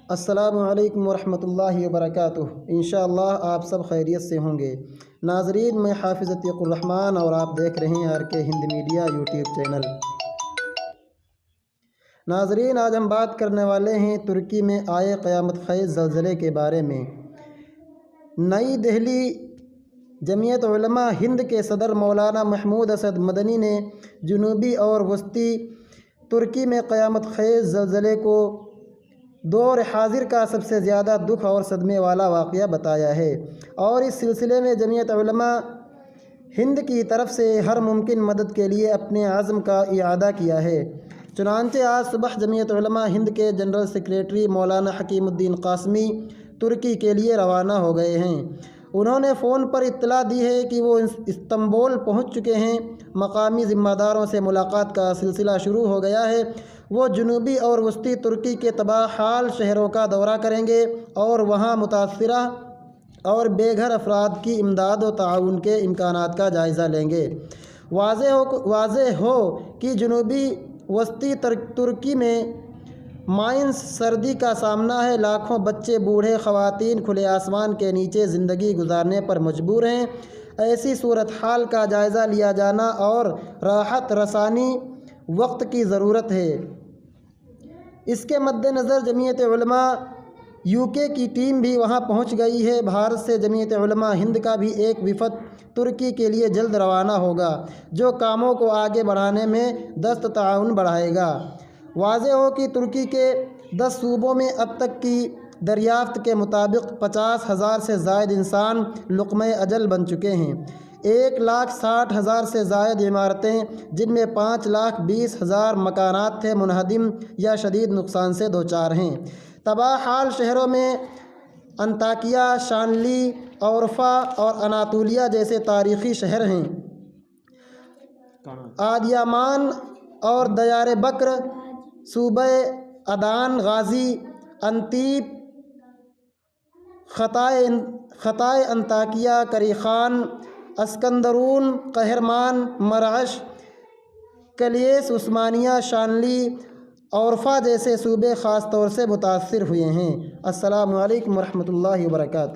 السلام علیکم ورحمۃ اللہ وبرکاتہ۔ انشاءاللہ آپ سب خیریت سے ہوں گے۔ ناظرین، میں حافظ عتیق الرحمن اور آپ دیکھ رہے ہیں RK ہند میڈیا یوٹیوب چینل۔ ناظرین، آج ہم بات کرنے والے ہیں ترکی میں آئے قیامت خیز زلزلے کے بارے میں۔ نئی دہلی، جمعیت علماء ہند کے صدر مولانا محمود اسد مدنی نے جنوبی اور وسطی ترکی میں قیامت خیز زلزلے کو دور حاضر کا سب سے زیادہ دکھ اور صدمے والا واقعہ بتایا ہے، اور اس سلسلے میں جمعیت علماء ہند کی طرف سے ہر ممکن مدد کے لیے اپنے عزم کا اعادہ کیا ہے۔ چنانچہ آج صبح جمعیت علماء ہند کے جنرل سیکریٹری مولانا حکیم الدین قاسمی ترکی کے لیے روانہ ہو گئے ہیں۔ انہوں نے فون پر اطلاع دی ہے کہ وہ استنبول پہنچ چکے ہیں۔ مقامی ذمہ داروں سے ملاقات کا سلسلہ شروع ہو گیا ہے۔ وہ جنوبی اور وسطی ترکی کے تباہ حال شہروں کا دورہ کریں گے اور وہاں متاثرہ اور بے گھر افراد کی امداد و تعاون کے امکانات کا جائزہ لیں گے۔ واضح ہو کہ جنوبی وسطی ترکی میں مائنس سردی کا سامنا ہے۔ لاکھوں بچے، بوڑھے، خواتین کھلے آسمان کے نیچے زندگی گزارنے پر مجبور ہیں۔ ایسی صورتحال کا جائزہ لیا جانا اور راحت رسانی وقت کی ضرورت ہے۔ اس کے مد نظر جمعیت علماء UK کی ٹیم بھی وہاں پہنچ گئی ہے۔ بھارت سے جمعیت علماء ہند کا بھی ایک وفد ترکی کے لیے جلد روانہ ہوگا، جو کاموں کو آگے بڑھانے میں دست تعاون بڑھائے گا۔ واضح ہو کہ ترکی کے 10 صوبوں میں اب تک کی دریافت کے مطابق 50,000 سے زائد انسان لقمہ اجل بن چکے ہیں۔ 1,60,000 سے زائد عمارتیں، جن میں 5,20,000 مکانات تھے، منہدم یا شدید نقصان سے دوچار ہیں۔ تباہ حال شہروں میں انطاکیہ، شانلی، اورفا اور اناطولیہ جیسے تاریخی شہر ہیں۔ آدیامان اور دیار بکر، صوبہ عدن، غازی انتیپ، خطائے انطاکیہ، کریخان، اسکندرون، قہرمان، مرعش، کلیس، عثمانیہ، شانلی، اورفا جیسے صوبے خاص طور سے متاثر ہوئے ہیں۔ السلام علیکم ورحمۃ اللہ وبرکاتہ۔